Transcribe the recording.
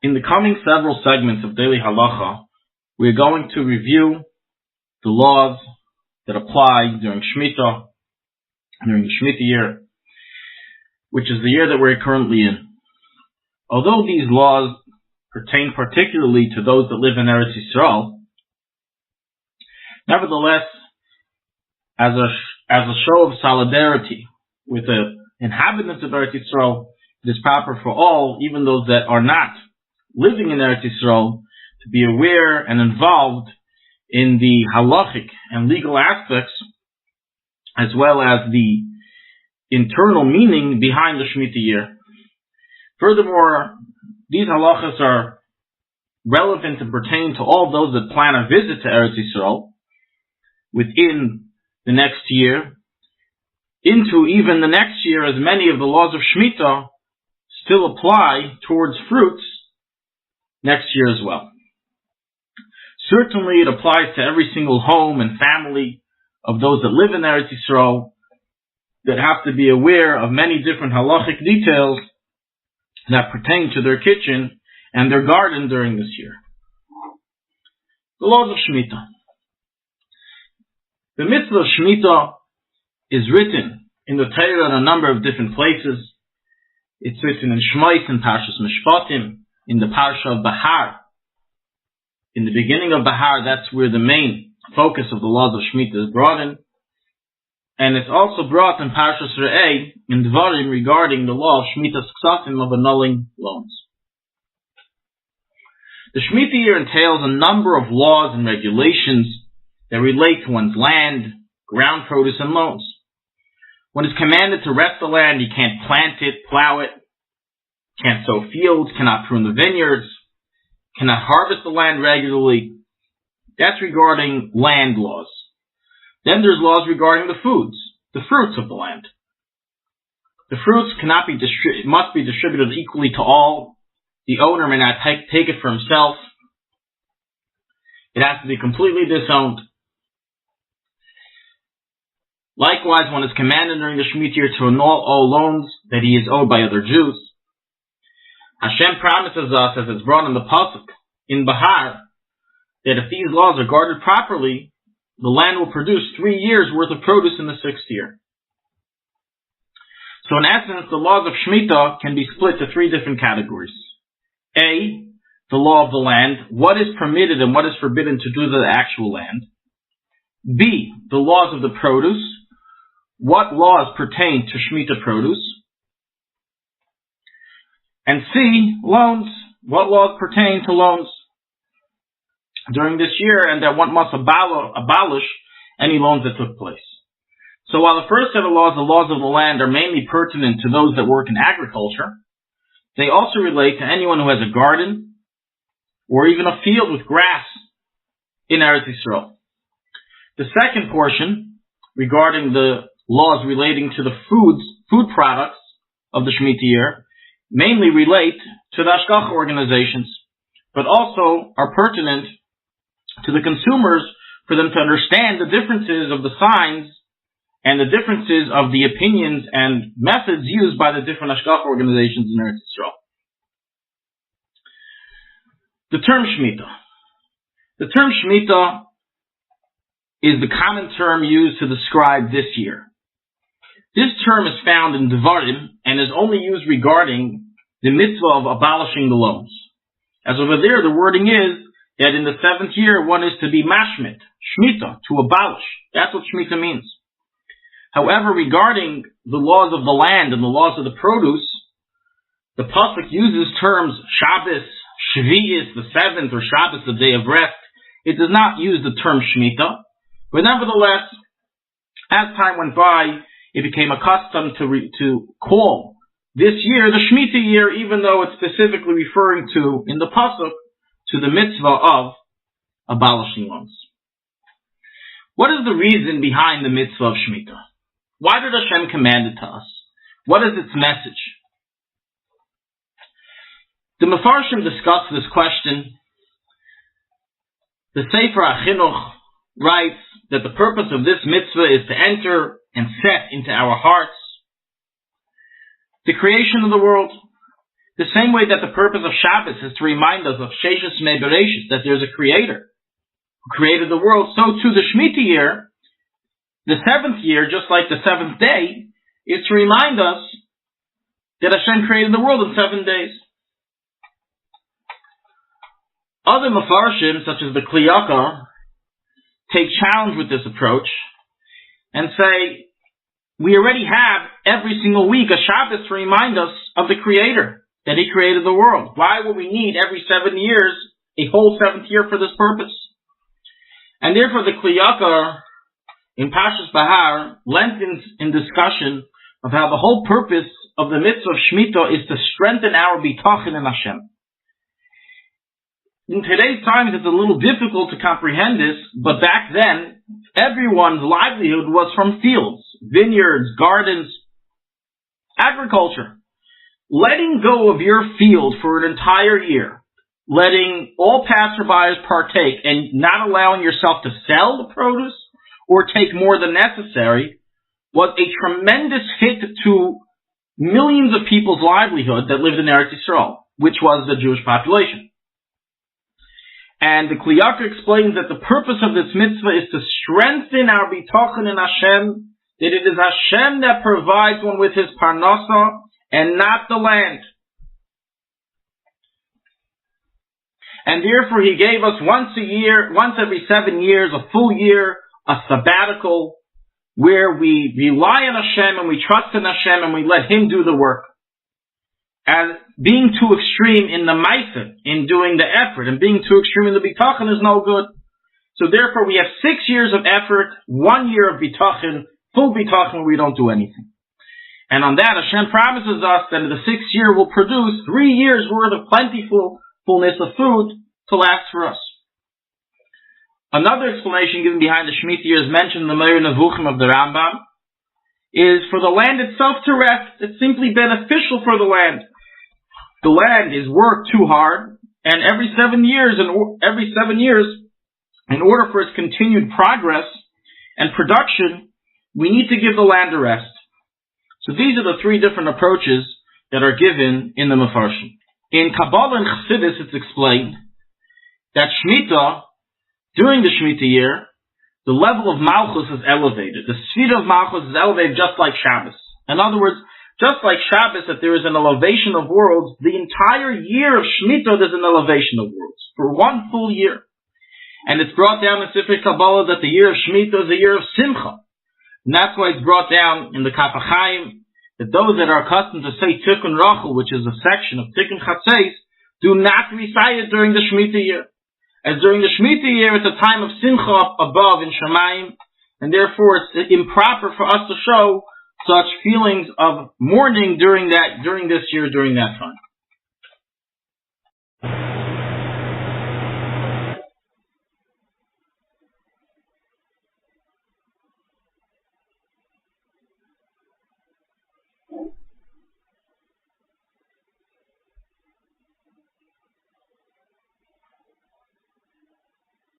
In the coming several segments of Daily Halacha, we are going to review the laws that apply during Shemitah, during the Shemitah year, which is the year that we're currently in. Although these laws pertain particularly to those that live in Eretz Yisrael, nevertheless, as a show of solidarity with the inhabitants of Eretz Yisrael, it is proper for all, even those that are not living in Eretz Yisrael, to be aware and involved in the halachic and legal aspects, as well as the internal meaning behind the Shemitah year. Furthermore, these halachas are relevant and pertain to all those that plan a visit to Eretz Yisrael within the next year, into even the next year, as many of the laws of Shemitah still apply towards fruits next year as well. Certainly it applies to every single home and family of those that live in Eretz Yisrael that have to be aware of many different halachic details that pertain to their kitchen and their garden during this year. The laws of Shemitah. The mitzvah of Shemitah is written in the Torah in a number of different places. It's written in Shmos, in Parshas Mishpatim, in the Parsha of Bahar. In the beginning of Bahar, that's where the main focus of the laws of Shemitah is brought in. And it's also brought in Parshas Re'eh, in Dvarim, regarding the law of Shemitah's Ksafim, of annulling loans. The Shemitah year entails a number of laws and regulations that relate to one's land, ground produce, and loans. One is commanded to rest the land. You can't plant it, plow it, can't sow fields, cannot prune the vineyards, cannot harvest the land regularly. That's regarding land laws. Then there's laws regarding the foods, the fruits of the land. The fruits cannot be must be distributed equally to all. The owner may not take it for himself. It has to be completely disowned. Likewise, one is commanded during the Shemitah year to annul all loans that he is owed by other Jews. Hashem promises us, as it's brought in the Pasuk in Bahar, that if these laws are guarded properly, the land will produce 3 years worth of produce in the 6th year. So in essence, the laws of Shemitah can be split to 3 different categories. A, the law of the land, what is permitted and what is forbidden to do to the actual land. B, the laws of the produce, what laws pertain to Shemitah produce. And C, loans, what laws pertain to loans during this year, and that one must abolish any loans that took place. So while the first set of laws, the laws of the land, are mainly pertinent to those that work in agriculture, they also relate to anyone who has a garden or even a field with grass in Eretz Yisrael. The second portion, regarding the laws relating to the food products of the Shemitah year, mainly relate to the Hashgacha organizations, but also are pertinent to the consumers for them to understand the differences of the signs and the differences of the opinions and methods used by the different Hashgacha organizations in Eretz Yisrael. The term Shemitah. The term Shemitah is the common term used to describe this year. This term is found in Devarim and is only used regarding the mitzvah of abolishing the loans. As over there, the wording is that in the 7th year, one is to be mashmit, Shemitah, to abolish. That's what Shemitah means. However, regarding the laws of the land and the laws of the produce, the Pasuk uses terms Shabbos, Shvi'is, the 7th, or Shabbos, the day of rest. It does not use the term Shemitah. But nevertheless, as time went by, it became accustomed to call this year the Shemitah year, even though it's specifically referring to, in the Pasuk, to the mitzvah of abolishing loans. What is the reason behind the mitzvah of Shemitah? Why did Hashem command it to us? What is its message? The Mefarshim discuss this question. The Sefer HaChinuch writes that the purpose of this mitzvah is to enter and set into our hearts the creation of the world, The same way that the purpose of Shabbos is to remind us of Sheshus Mei Bereshis, that there's a creator who created the world, so too the Shemitah year, the seventh year, just like the seventh day, is to remind us that Hashem created the world in 7 days. Other Mefarshim, such as the Kli Yakar, take challenge with this approach and say, we already have every single week a Shabbos to remind us of the Creator, that He created the world. Why would we need every 7 years, a whole seventh year for this purpose? And therefore the Kli Yakar in Pashas Bahar lengthens in discussion of how the whole purpose of the mitzvah of Shemitah is to strengthen our bitachon in Hashem. In today's times, it's a little difficult to comprehend this, but back then, everyone's livelihood was from fields, vineyards, gardens, agriculture. Letting go of your field for an entire year, letting all passerbyers partake, and not allowing yourself to sell the produce or take more than necessary, was a tremendous hit to millions of people's livelihood that lived in Eretz Yisrael, which was the Jewish population. And the Kli Yakar explains that the purpose of this mitzvah is to strengthen our bitachon in Hashem, that it is Hashem that provides one with his parnasa and not the land. And therefore He gave us once every 7 years, a full year, a sabbatical, where we rely on Hashem and we trust in Hashem and we let Him do the work. As being too extreme in the ma'aseh, in doing the effort, and being too extreme in the bitachon is no good. So therefore we have 6 years of effort, 1 year of bitachon, full bitachon, where we don't do anything. And on that, Hashem promises us that the 6th year will produce 3 years worth of plentifulness of food to last for us. Another explanation given behind the Shemitah year is mentioned in the Meir Nevuchim of the Rambam, is for the land itself to rest. It's simply beneficial for the land. The land is worked too hard, and every 7 years, in order for its continued progress and production, we need to give the land a rest. So these are the 3 different approaches that are given in the Mefarshim. In Kabbalah and Chassidus, it's explained that Shemitah, during the Shemitah year, the level of Malchus is elevated. The Sfira of Malchus is elevated just like Shabbos. In other words, just like Shabbos, that there is an elevation of worlds, the entire year of Shemitah there's an elevation of worlds for 1 full year. And it's brought down in Sifrei Kabbalah that the year of Shemitah is a year of Simcha. And that's why it's brought down in the Kaf HaChaim that those that are accustomed to say Tikkun Rachel, which is a section of Tikkun Chatzeis, do not recite it during the Shemitah year. As during the Shemitah year, it's a time of Simcha up above in Shamayim, and therefore it's improper for us to show such feelings of mourning during that time.